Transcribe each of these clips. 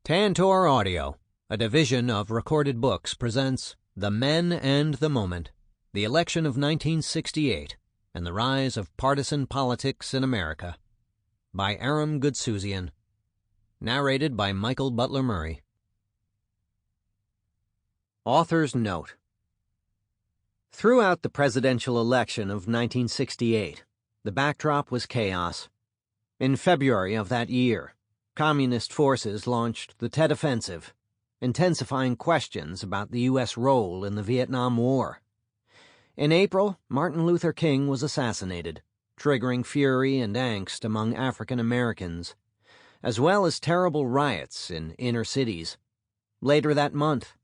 Tantor Audio, a division of Recorded Books, presents The Men and the Moment, the Election of 1968, and the Rise of Partisan Politics in America, by Aram Goudsouzian, narrated by Michael Butler Murray. Author's Note: Throughout the presidential election of 1968, the backdrop was chaos. In February of that year, Communist forces launched the Tet Offensive, intensifying questions about the U.S. role in the Vietnam War. In April, Martin Luther King was assassinated, triggering fury and angst among African Americans, as well as terrible riots in inner cities. Later that month,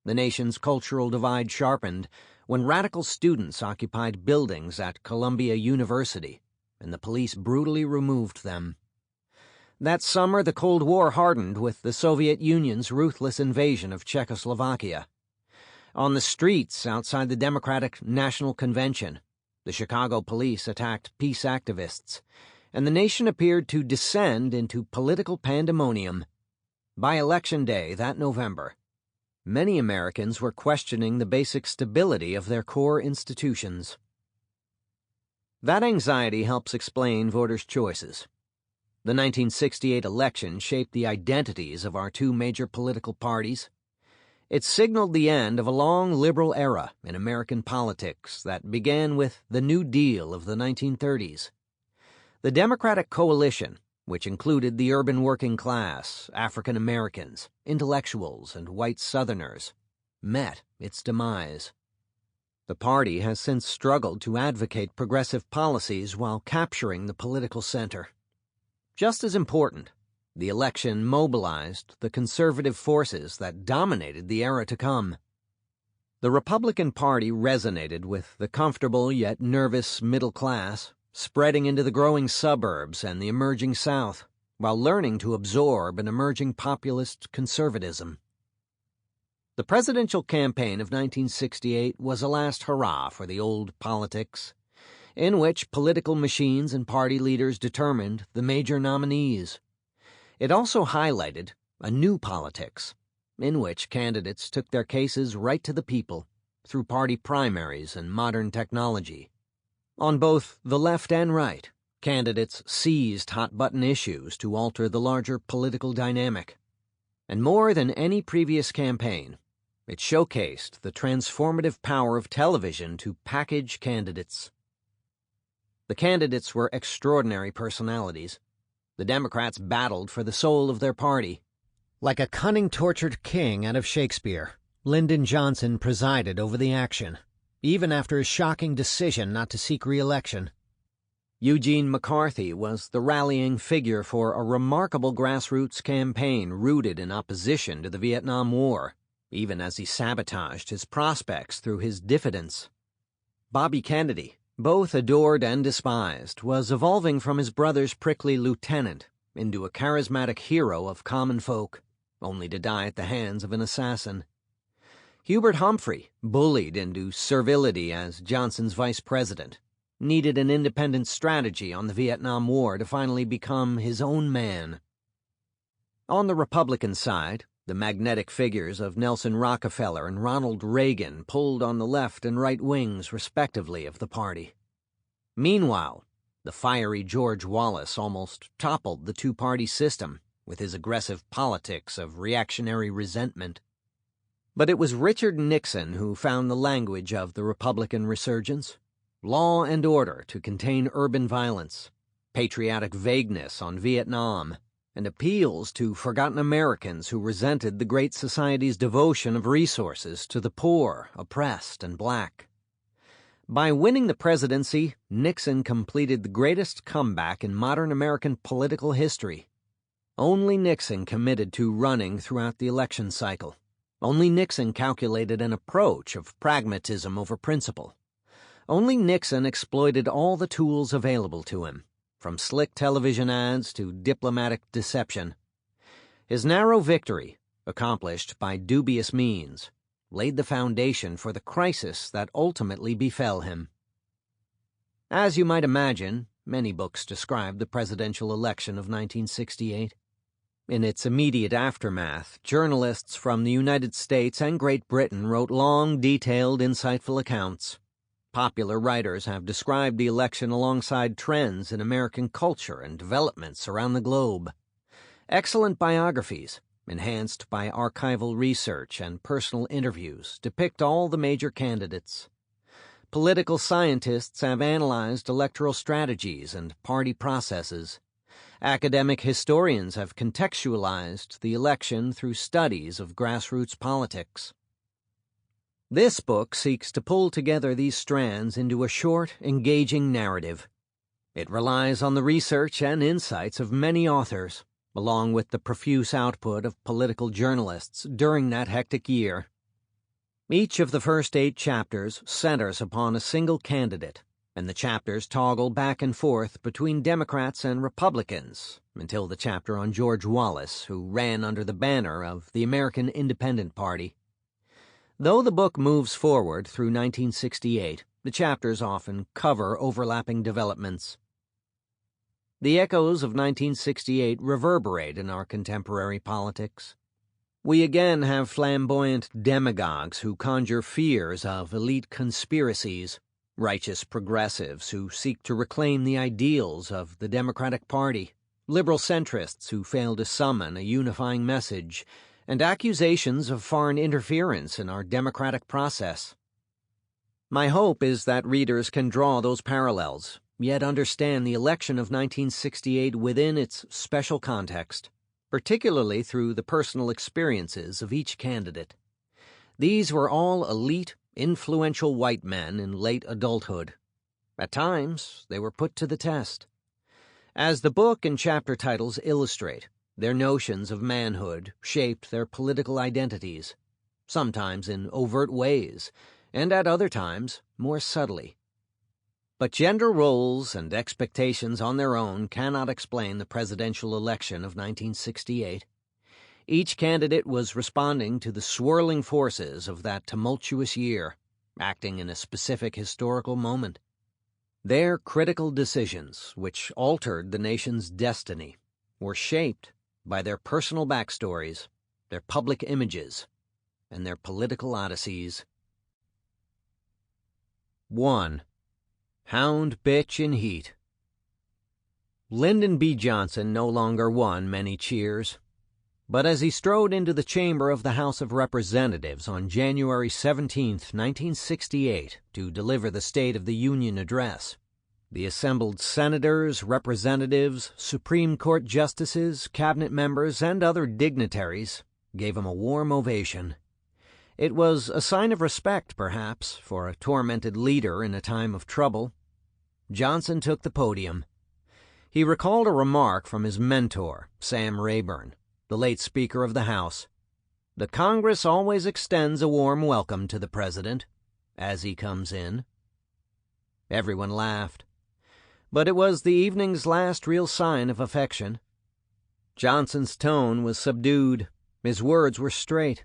the nation's cultural divide sharpened when radical students occupied buildings at Columbia University, and the police brutally removed them. That summer, the Cold War hardened with the Soviet Union's ruthless invasion of Czechoslovakia. On the streets outside the Democratic National Convention, the Chicago police attacked peace activists, and the nation appeared to descend into political pandemonium. By Election Day that November, many Americans were questioning the basic stability of their core institutions. That anxiety helps explain voters' choices. The 1968 election shaped the identities of our two major political parties. It signaled the end of a long liberal era in American politics that began with the New Deal of the 1930s. The Democratic coalition, which included the urban working class, African Americans, intellectuals, and white Southerners, met its demise. The party has since struggled to advocate progressive policies while capturing the political center. Just as important, the election mobilized the conservative forces that dominated the era to come. The Republican Party resonated with the comfortable yet nervous middle class, spreading into the growing suburbs and the emerging South, while learning to absorb an emerging populist conservatism. The presidential campaign of 1968 was a last hurrah for the old politics, in which political machines and party leaders determined the major nominees. It also highlighted a new politics, in which candidates took their cases right to the people through party primaries and modern technology. On both the left and right, candidates seized hot-button issues to alter the larger political dynamic. And more than any previous campaign, it showcased the transformative power of television to package candidates. The candidates were extraordinary personalities. The Democrats battled for the soul of their party. Like a cunning tortured king out of Shakespeare, Lyndon Johnson presided over the action, even after his shocking decision not to seek re-election. Eugene McCarthy was the rallying figure for a remarkable grassroots campaign rooted in opposition to the Vietnam War, even as he sabotaged his prospects through his diffidence. Bobby Kennedy, both adored and despised, was evolving from his brother's prickly lieutenant into a charismatic hero of common folk, only to die at the hands of an assassin. Hubert Humphrey, bullied into servility as Johnson's vice president, needed an independent strategy on the Vietnam War to finally become his own man. On the Republican side, the magnetic figures of Nelson Rockefeller and Ronald Reagan pulled on the left and right wings, respectively, of the party. Meanwhile, the fiery George Wallace almost toppled the two-party system with his aggressive politics of reactionary resentment. But it was Richard Nixon who found the language of the Republican resurgence: law and order to contain urban violence, patriotic vagueness on Vietnam, and appeals to forgotten Americans who resented the Great Society's devotion of resources to the poor, oppressed, and black. By winning the presidency, Nixon completed the greatest comeback in modern American political history. Only Nixon committed to running throughout the election cycle. Only Nixon calculated an approach of pragmatism over principle. Only Nixon exploited all the tools available to him, from slick television ads to diplomatic deception. His narrow victory, accomplished by dubious means, laid the foundation for the crisis that ultimately befell him. As you might imagine, many books describe the presidential election of 1968. In its immediate aftermath, journalists from the United States and Great Britain wrote long, detailed, insightful accounts. Popular writers have described the election alongside trends in American culture and developments around the globe. Excellent biographies, enhanced by archival research and personal interviews, depict all the major candidates. Political scientists have analyzed electoral strategies and party processes. Academic historians have contextualized the election through studies of grassroots politics. This book seeks to pull together these strands into a short, engaging narrative. It relies on the research and insights of many authors, along with the profuse output of political journalists during that hectic year. Each of the first 8 chapters centers upon a single candidate, and the chapters toggle back and forth between Democrats and Republicans until the chapter on George Wallace, who ran under the banner of the American Independent Party. Though the book moves forward through 1968, the chapters often cover overlapping developments. The echoes of 1968 reverberate in our contemporary politics. We again have flamboyant demagogues who conjure fears of elite conspiracies, righteous progressives who seek to reclaim the ideals of the Democratic Party, liberal centrists who fail to summon a unifying message, and accusations of foreign interference in our democratic process. My hope is that readers can draw those parallels, yet understand the election of 1968 within its special context, particularly through the personal experiences of each candidate. These were all elite, influential white men in late adulthood. At times, they were put to the test. As the book and chapter titles illustrate, their notions of manhood shaped their political identities, sometimes in overt ways, and at other times more subtly. But gender roles and expectations on their own cannot explain the presidential election of 1968. Each candidate was responding to the swirling forces of that tumultuous year, acting in a specific historical moment. Their critical decisions, which altered the nation's destiny, were shaped by their personal backstories, their public images, and their political odysseys. 1. Hound Bitch in Heat. Lyndon B. Johnson no longer won many cheers. But as he strode into the chamber of the House of Representatives on January 17, 1968, to deliver the State of the Union address, the assembled senators, representatives, Supreme Court justices, cabinet members, and other dignitaries gave him a warm ovation. It was a sign of respect, perhaps, for a tormented leader in a time of trouble. Johnson took the podium. He recalled a remark from his mentor, Sam Rayburn, the late Speaker of the House. The Congress always extends a warm welcome to the President as he comes in. Everyone laughed. But it was the evening's last real sign of affection. Johnson's tone was subdued. His words were straight.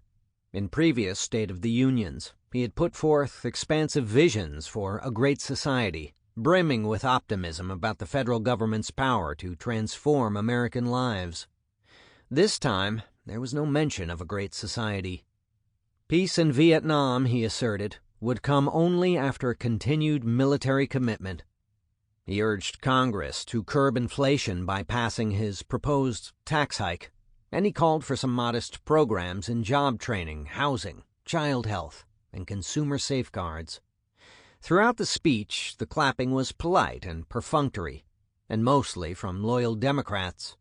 In previous State of the Unions, he had put forth expansive visions for a great society, brimming with optimism about the federal government's power to transform American lives. This time, there was no mention of a great society. Peace in Vietnam, he asserted, would come only after continued military commitment. He urged Congress to curb inflation by passing his proposed tax hike, and he called for some modest programs in job training, housing, child health, and consumer safeguards. Throughout the speech, the clapping was polite and perfunctory, and mostly from loyal Democrats.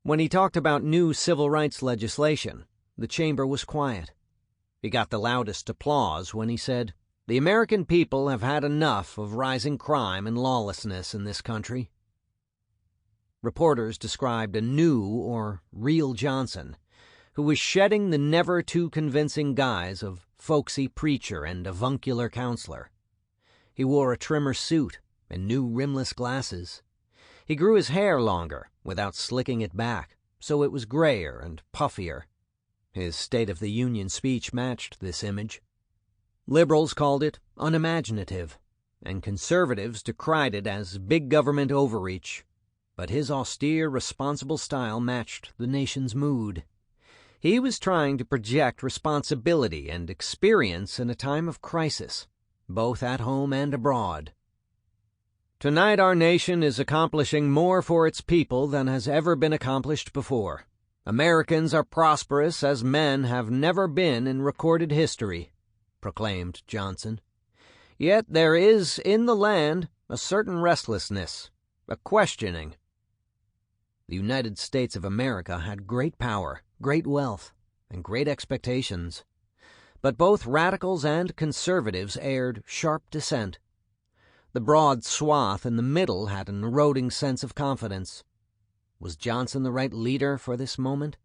When he talked about new civil rights legislation, the chamber was quiet. He got the loudest applause when he said, "The American people have had enough of rising crime and lawlessness in this country." Reporters described a new or real Johnson, who was shedding the never-too-convincing guise of folksy preacher and avuncular counselor. He wore a trimmer suit and new rimless glasses. He grew his hair longer without slicking it back, so it was grayer and puffier. His State of the Union speech matched this image. Liberals called it unimaginative, and conservatives decried it as big government overreach. but his austere, responsible style matched the nation's mood. He was trying to project responsibility and experience in a time of crisis, both at home and abroad. Tonight our nation is accomplishing more for its people than has ever been accomplished before. Americans are prosperous as men have never been in recorded history, proclaimed Johnson. Yet there is in the land a certain restlessness, a questioning. The United States of America had great power, great wealth, and great expectations. But both radicals and conservatives aired sharp dissent. The broad swath in the middle had an eroding sense of confidence. Was Johnson the right leader for this moment?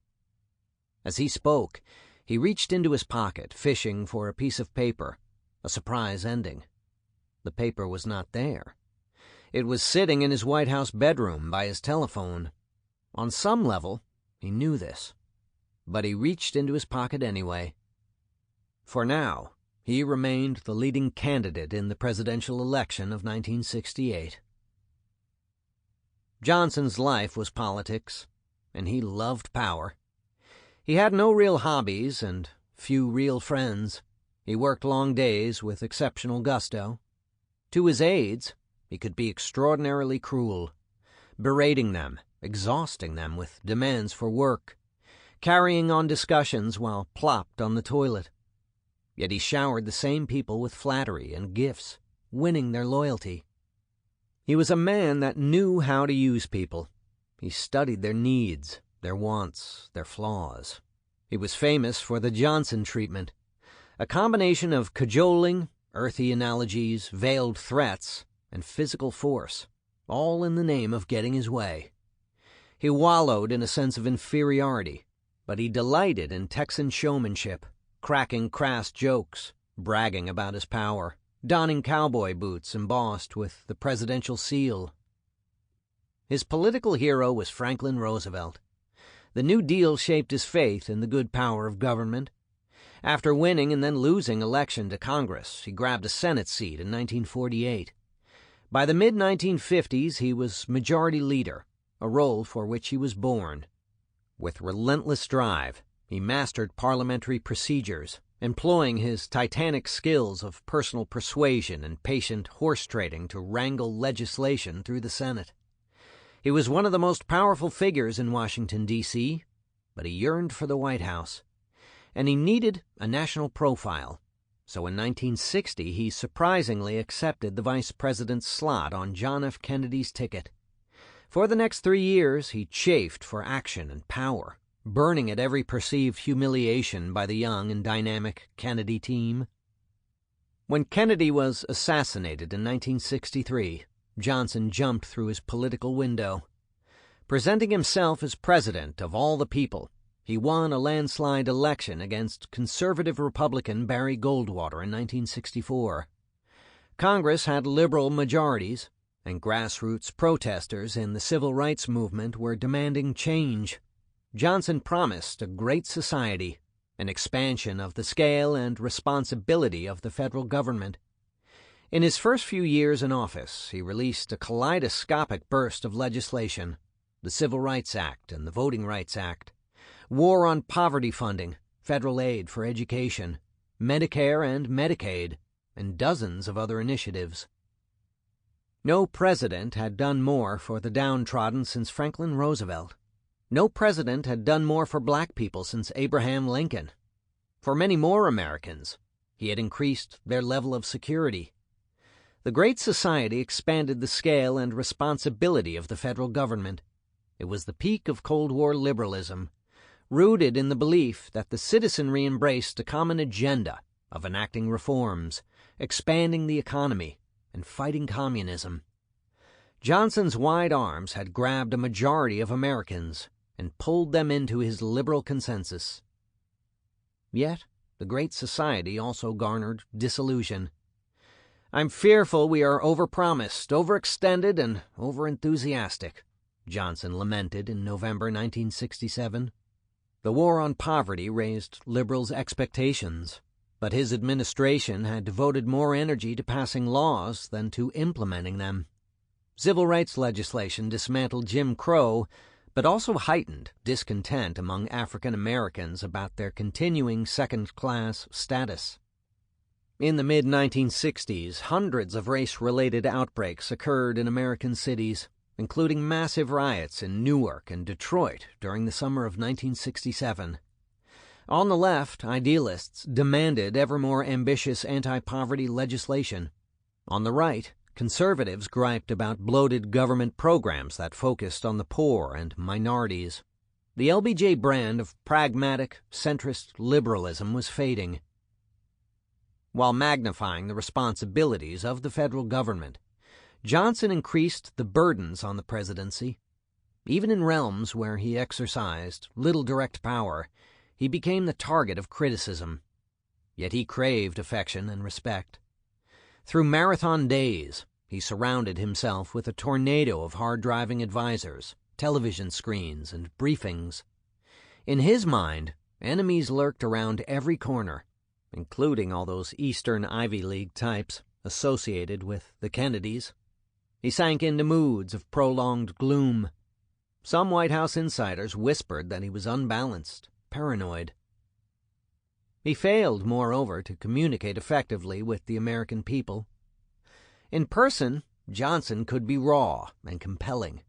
As he spoke, he reached into his pocket, fishing for a piece of paper, a surprise ending. The paper was not there. It was sitting in his White House bedroom by his telephone. On some level, he knew this, but he reached into his pocket anyway. For now, he remained the leading candidate in the presidential election of 1968. Johnson's life was politics, and he loved power. He had no real hobbies and few real friends. He worked long days with exceptional gusto. To his aides, he could be extraordinarily cruel, berating them, exhausting them with demands for work, carrying on discussions while plopped on the toilet. Yet he showered the same people with flattery and gifts, winning their loyalty. He was a man that knew how to use people. He studied their needs, their wants, their flaws. He was famous for the Johnson treatment, a combination of cajoling, earthy analogies, veiled threats, and physical force, all in the name of getting his way. He wallowed in a sense of inferiority, but he delighted in Texan showmanship, cracking crass jokes, bragging about his power, donning cowboy boots embossed with the presidential seal. His political hero was Franklin Roosevelt. The New Deal shaped his faith in the good power of government. After winning and then losing election to Congress, he grabbed a Senate seat in 1948. By the mid-1950s, he was majority leader, a role for which he was born. With relentless drive, he mastered parliamentary procedures, employing his titanic skills of personal persuasion and patient horse-trading to wrangle legislation through the Senate. He was one of the most powerful figures in Washington, D.C., but he yearned for the White House, and he needed a national profile. So in 1960, he surprisingly accepted the vice president's slot on John F. Kennedy's ticket. For the next 3 years, he chafed for action and power, burning at every perceived humiliation by the young and dynamic Kennedy team. When Kennedy was assassinated in 1963, Johnson jumped through his political window. Presenting himself as president of all the people, he won a landslide election against conservative Republican Barry Goldwater in 1964. Congress had liberal majorities, and grassroots protesters in the civil rights movement were demanding change. Johnson promised a great society, an expansion of the scale and responsibility of the federal government. In his first few years in office, he released a kaleidoscopic burst of legislation: the Civil Rights Act and the Voting Rights Act, war on poverty funding, federal aid for education, Medicare and Medicaid, and dozens of other initiatives. No president had done more for the downtrodden since Franklin Roosevelt. No president had done more for black people since Abraham Lincoln. For many more Americans, he had increased their level of security. The Great Society expanded the scale and responsibility of the federal government. It was the peak of Cold War liberalism, rooted in the belief that the citizenry embraced a common agenda of enacting reforms, expanding the economy, and fighting communism. Johnson's wide arms had grabbed a majority of Americans and pulled them into his liberal consensus. Yet, the Great Society also garnered disillusion. "I'm fearful we are overpromised, overextended, and overenthusiastic," Johnson lamented in November 1967. The war on poverty raised liberals' expectations, but his administration had devoted more energy to passing laws than to implementing them. Civil rights legislation dismantled Jim Crow, but also heightened discontent among African Americans about their continuing second-class status. In the mid-1960s, hundreds of race-related outbreaks occurred in American cities, including massive riots in Newark and Detroit during the summer of 1967. On the left, idealists demanded ever more ambitious anti-poverty legislation. On the right, conservatives griped about bloated government programs that focused on the poor and minorities. The LBJ brand of pragmatic, centrist liberalism was fading. While magnifying the responsibilities of the federal government, Johnson increased the burdens on the presidency. Even in realms where he exercised little direct power, he became the target of criticism. Yet he craved affection and respect. Through marathon days, he surrounded himself with a tornado of hard-driving advisors, television screens, and briefings. In his mind, enemies lurked around every corner, including all those Eastern Ivy League types associated with the Kennedys. He sank into moods of prolonged gloom. Some White House insiders whispered that he was unbalanced, paranoid. He failed, moreover, to communicate effectively with the American people. In person, Johnson could be raw and compelling,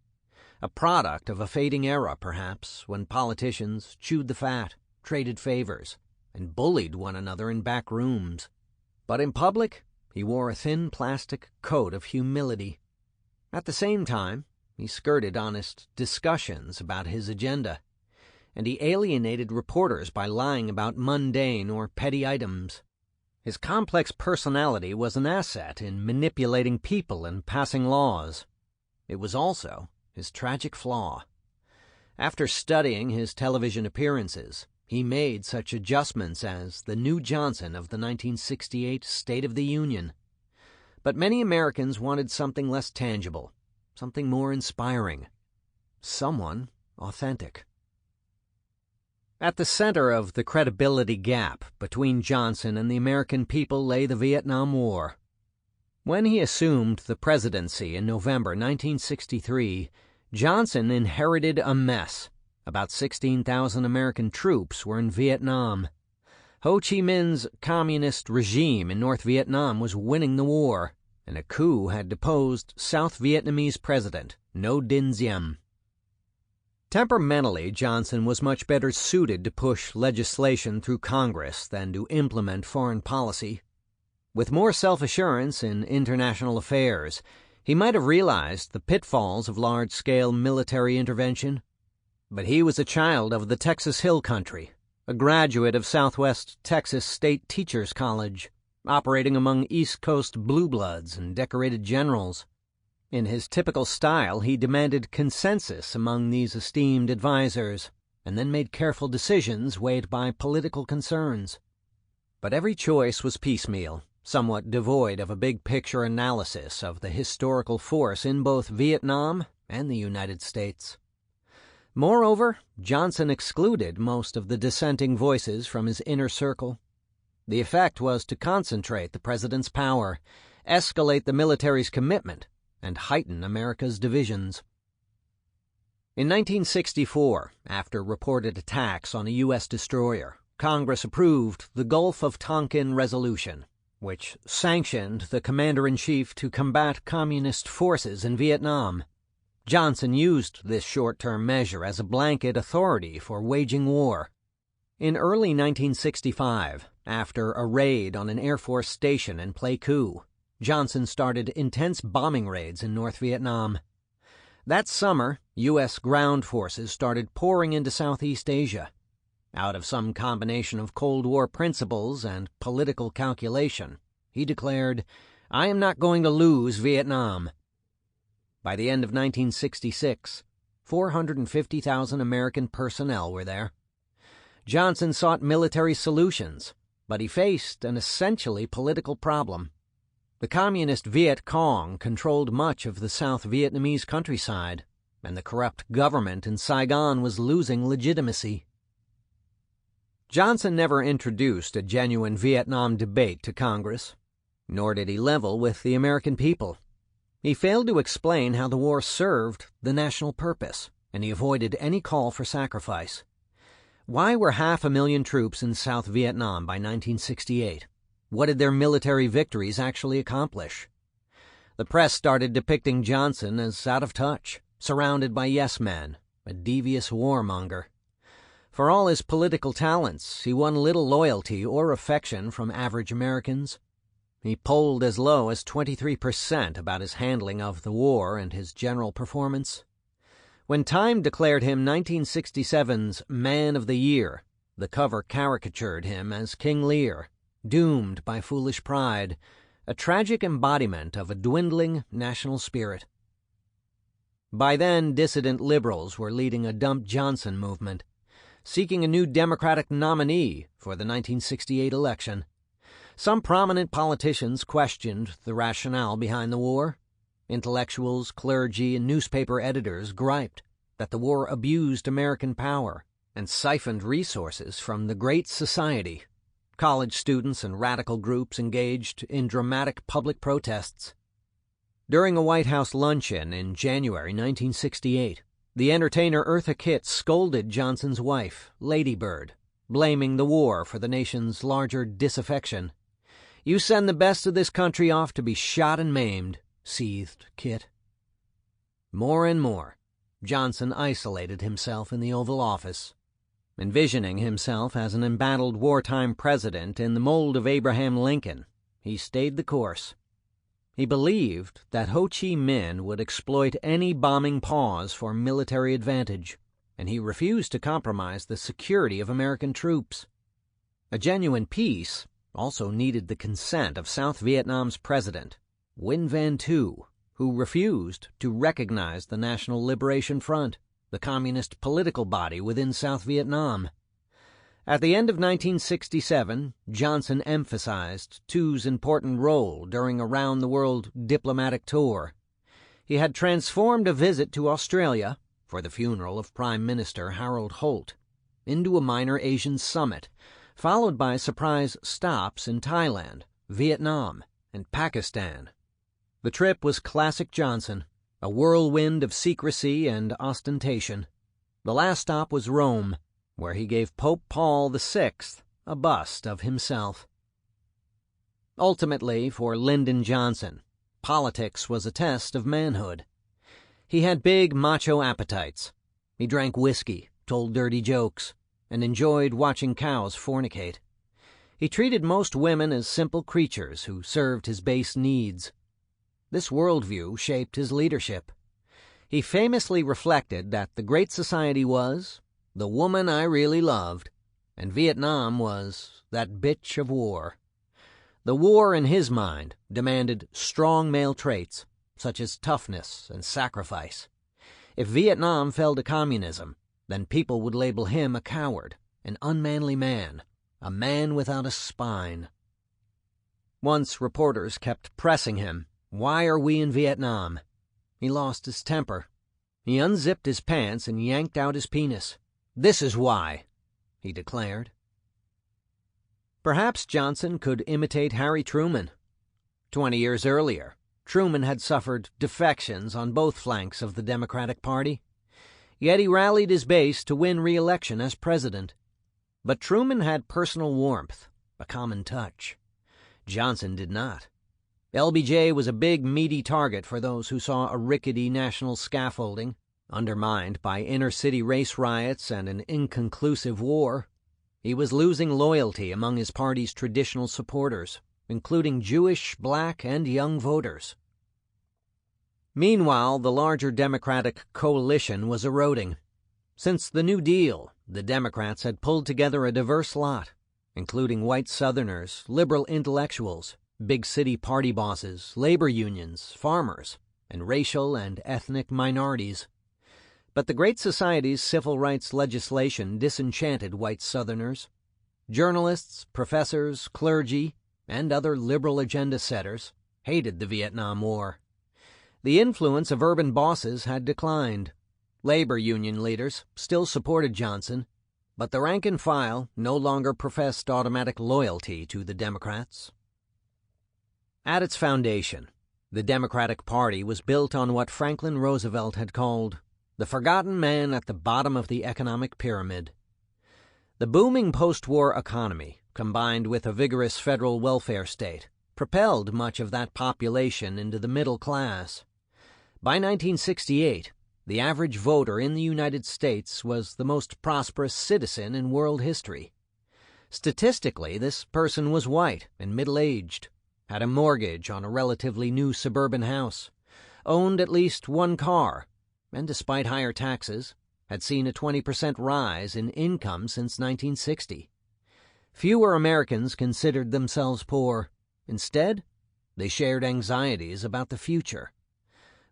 a product of a fading era, perhaps, when politicians chewed the fat, traded favors, and bullied one another in back rooms. But in public, he wore a thin plastic coat of humility. At the same time, he skirted honest discussions about his agenda, and he alienated reporters by lying about mundane or petty items. His complex personality was an asset in manipulating people and passing laws. It was also his tragic flaw. After studying his television appearances, he made such adjustments as the new Johnson of the 1968 State of the Union. But many Americans wanted something less tangible, something more inspiring, someone authentic. At the center of the credibility gap between Johnson and the American people lay the Vietnam War. When he assumed the presidency in November 1963, Johnson inherited a mess. About 16,000 American troops were in Vietnam. Ho Chi Minh's communist regime in North Vietnam was winning the war, and a coup had deposed South Vietnamese President Ngo Dinh Diem. Temperamentally, Johnson was much better suited to push legislation through Congress than to implement foreign policy. With more self-assurance in international affairs, he might have realized the pitfalls of large-scale military intervention. But he was a child of the Texas Hill Country, a graduate of Southwest Texas State Teachers College, operating among East Coast blue bloods and decorated generals. In his typical style, he demanded consensus among these esteemed advisors, and then made careful decisions weighed by political concerns. But every choice was piecemeal, somewhat devoid of a big-picture analysis of the historical force in both Vietnam and the United States. Moreover, Johnson excluded most of the dissenting voices from his inner circle. The effect was to concentrate the president's power, escalate the military's commitment, and heighten America's divisions. In 1964, after reported attacks on a U.S. destroyer, Congress approved the Gulf of Tonkin Resolution, which sanctioned the commander-in-chief to combat communist forces in Vietnam. Johnson used this short-term measure as a blanket authority for waging war. In early 1965, after a raid on an Air Force station in Pleiku, Johnson started intense bombing raids in North Vietnam. That summer, U.S. ground forces started pouring into Southeast Asia. Out of some combination of Cold War principles and political calculation, he declared, "I am not going to lose Vietnam." By the end of 1966, 450,000 American personnel were there. Johnson sought military solutions, but he faced an essentially political problem. The communist Viet Cong controlled much of the South Vietnamese countryside, and the corrupt government in Saigon was losing legitimacy. Johnson never introduced a genuine Vietnam debate to Congress, nor did he level with the American people. He failed to explain how the war served the national purpose, and he avoided any call for sacrifice. Why were 500,000 troops in South Vietnam by 1968? What did their military victories actually accomplish? The press started depicting Johnson as out of touch, surrounded by yes-men, a devious warmonger. For all his political talents, he won little loyalty or affection from average Americans. He polled as low as 23% about his handling of the war and his general performance. When Time declared him 1967's Man of the Year, the cover caricatured him as King Lear, doomed by foolish pride, a tragic embodiment of a dwindling national spirit. By then, dissident liberals were leading a Dump Johnson movement, seeking a new Democratic nominee for the 1968 election. Some prominent politicians questioned the rationale behind the war. Intellectuals, clergy, and newspaper editors griped that the war abused American power and siphoned resources from the Great Society. College students and radical groups engaged in dramatic public protests. During a White House luncheon in January 1968, the entertainer Eartha Kitt scolded Johnson's wife, Lady Bird, blaming the war for the nation's larger disaffection. "You send the best of this country off to be shot and maimed," seethed Kitt. More and more, Johnson isolated himself in the Oval Office. Envisioning himself as an embattled wartime president in the mold of Abraham Lincoln, he stayed the course. He believed that Ho Chi Minh would exploit any bombing pause for military advantage, and he refused to compromise the security of American troops. A genuine peace also needed the consent of South Vietnam's president, Nguyen Van Thu, who refused to recognize the National Liberation Front, the communist political body within South Vietnam. At the end of 1967, Johnson emphasized Thu's important role during a round-the-world diplomatic tour. He had transformed a visit to Australia, for the funeral of Prime Minister Harold Holt, into a minor Asian summit, followed by surprise stops in Thailand, Vietnam, and Pakistan. The trip was classic Johnson, a whirlwind of secrecy and ostentation. The last stop was Rome, where he gave Pope Paul VI a bust of himself. Ultimately, for Lyndon Johnson, politics was a test of manhood. He had big macho appetites. He drank whiskey, told dirty jokes, and enjoyed watching cows fornicate. He treated most women as simple creatures who served his base needs. This worldview shaped his leadership. He famously reflected that the Great Society was the woman I really loved, and Vietnam was that bitch of war. The war, in his mind, demanded strong male traits, such as toughness and sacrifice. If Vietnam fell to communism, then people would label him a coward, an unmanly man, a man without a spine. Once reporters kept pressing him, "Why are we in Vietnam?" He lost his temper. He unzipped his pants and yanked out his penis. "This is why," he declared. Perhaps Johnson could imitate Harry Truman. 20 years earlier, Truman had suffered defections on both flanks of the Democratic Party. Yet he rallied his base to win re-election as president. But Truman had personal warmth, a common touch. Johnson did not. LBJ was a big, meaty target for those who saw a rickety national scaffolding, undermined by inner-city race riots and an inconclusive war. He was losing loyalty among his party's traditional supporters, including Jewish, black, and young voters. Meanwhile, the larger Democratic coalition was eroding. Since the New Deal, the Democrats had pulled together a diverse lot, including white Southerners, liberal intellectuals, big city party bosses, labor unions, farmers, and racial and ethnic minorities. But the Great Society's civil rights legislation disenchanted white Southerners. Journalists, professors, clergy, and other liberal agenda setters hated the Vietnam War. The influence of urban bosses had declined. Labor union leaders still supported Johnson, but the rank and file no longer professed automatic loyalty to the Democrats. At its foundation, The Democratic Party was built on what Franklin Roosevelt had called the forgotten man at the bottom of the economic pyramid. The booming post-war economy, combined with a vigorous federal welfare state, propelled much of that population into the middle class. By 1968, the average voter in the United States was the most prosperous citizen in world history. Statistically, this person was white and middle-aged, had a mortgage on a relatively new suburban house, owned at least one car, and despite higher taxes, had seen a 20% rise in income since 1960. Fewer Americans considered themselves poor. Instead, they shared anxieties about the future.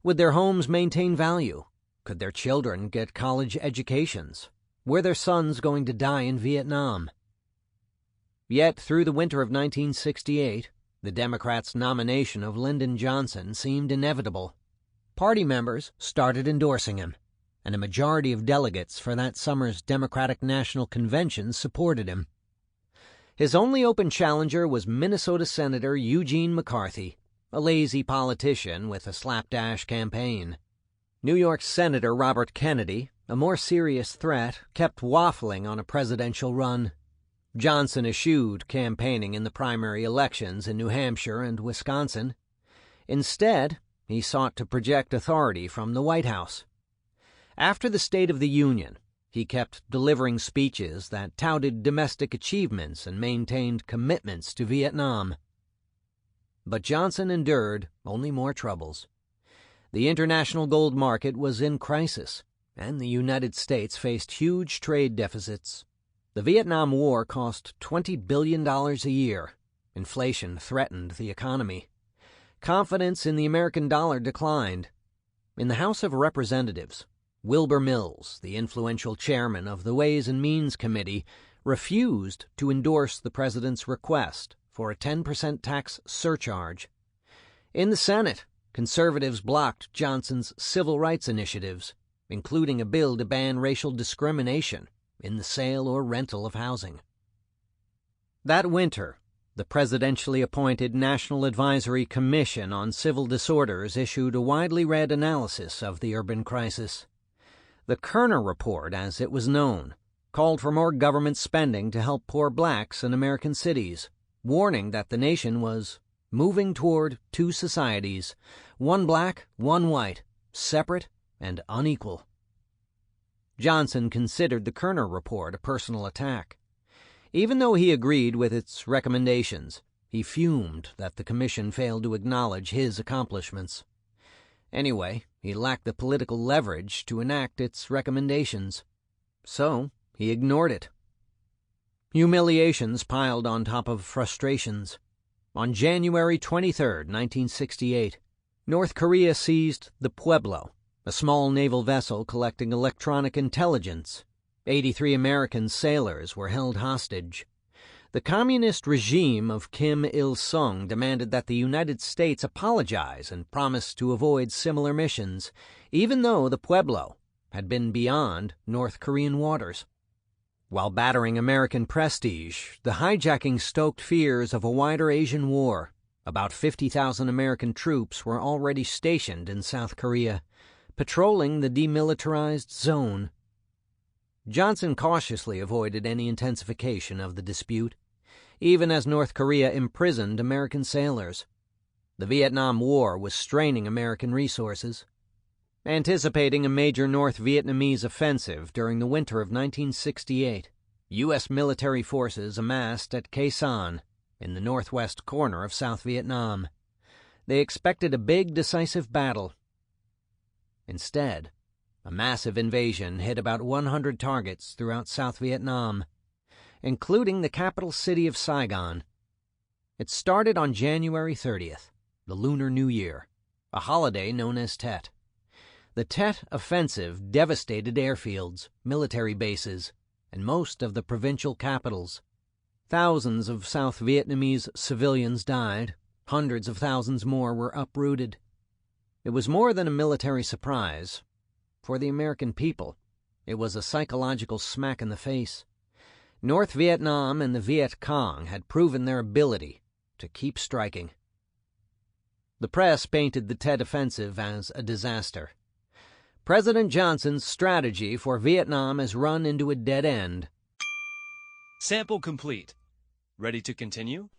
Would their homes maintain value? Could their children get college educations? Were their sons going to die in Vietnam? Yet, through the winter of 1968, the Democrats' nomination of Lyndon Johnson seemed inevitable. Party members started endorsing him, and a majority of delegates for that summer's Democratic National Convention supported him. His only open challenger was Minnesota Senator Eugene McCarthy, a lazy politician with a slapdash campaign. New York Senator Robert Kennedy, a more serious threat, kept waffling on a presidential run. Johnson eschewed campaigning in the primary elections in New Hampshire and Wisconsin. Instead, he sought to project authority from the White House. After the State of the Union, he kept delivering speeches that touted domestic achievements and maintained commitments to Vietnam. But Johnson endured only more troubles. The international gold market was in crisis, and the United States faced huge trade deficits. The Vietnam War cost $20 billion a year. Inflation threatened the economy. Confidence in the American dollar declined. In the House of Representatives, Wilbur Mills, the influential chairman of the Ways and Means Committee, refused to endorse the president's request for a 10% tax surcharge. In the Senate, conservatives blocked Johnson's civil rights initiatives, including a bill to ban racial discrimination in the sale or rental of housing. That winter, the presidentially appointed National Advisory Commission on Civil Disorders issued a widely read analysis of the urban crisis. The Kerner Report, as it was known, called for more government spending to help poor blacks in American cities, warning that the nation was moving toward two societies, one black, one white, separate and unequal. Johnson considered the Kerner Report a personal attack. Even though he agreed with its recommendations, he fumed that the commission failed to acknowledge his accomplishments. Anyway, he lacked the political leverage to enact its recommendations, so he ignored it. Humiliations piled on top of frustrations. On January 23, 1968, North Korea seized the Pueblo, a small naval vessel collecting electronic intelligence. 83 American sailors were held hostage. The communist regime of Kim Il-sung demanded that the United States apologize and promise to avoid similar missions, even though the Pueblo had been beyond North Korean waters. While battering American prestige, the hijacking stoked fears of a wider Asian war. About 50,000 American troops were already stationed in South Korea, patrolling the demilitarized zone. Johnson cautiously avoided any intensification of the dispute, even as North Korea imprisoned American sailors. The Vietnam War was straining American resources. Anticipating a major North Vietnamese offensive during the winter of 1968, U.S. military forces amassed at Khe Sanh, in the northwest corner of South Vietnam. They expected a big, decisive battle. Instead, a massive invasion hit about 100 targets throughout South Vietnam, including the capital city of Saigon. It started on January 30th, the Lunar New Year, a holiday known as Tet. The Tet offensive devastated airfields, military bases, and most of the provincial capitals. Thousands of South Vietnamese civilians died. Hundreds of thousands more were uprooted. It was more than a military surprise. For the American people, it was a psychological smack in the face. North Vietnam and the Viet Cong had proven their ability to keep striking. The press painted the Tet Offensive as a disaster. President Johnson's strategy for Vietnam has run into a dead end. Sample complete. Ready to continue?